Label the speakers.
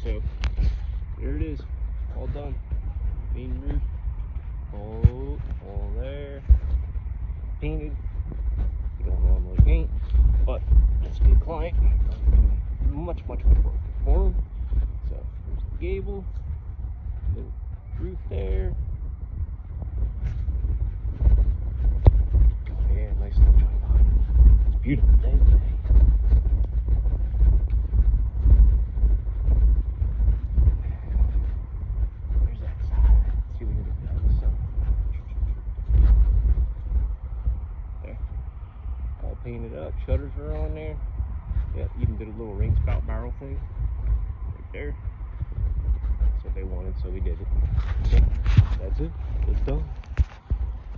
Speaker 1: So there it is, all done. Main roof, all there, painted. We don't normally paint, but that's a good client. Much work for him. So there's the gable, little roof there. Oh yeah, nice little tripod. It's a beautiful day today. There's that side. Let's see if we can get that this side. There. All painted up, shutters are on there. Yeah, even did a little ring spout barrel thing right there. That's what they wanted, so we did it. Okay, that's it. It's done.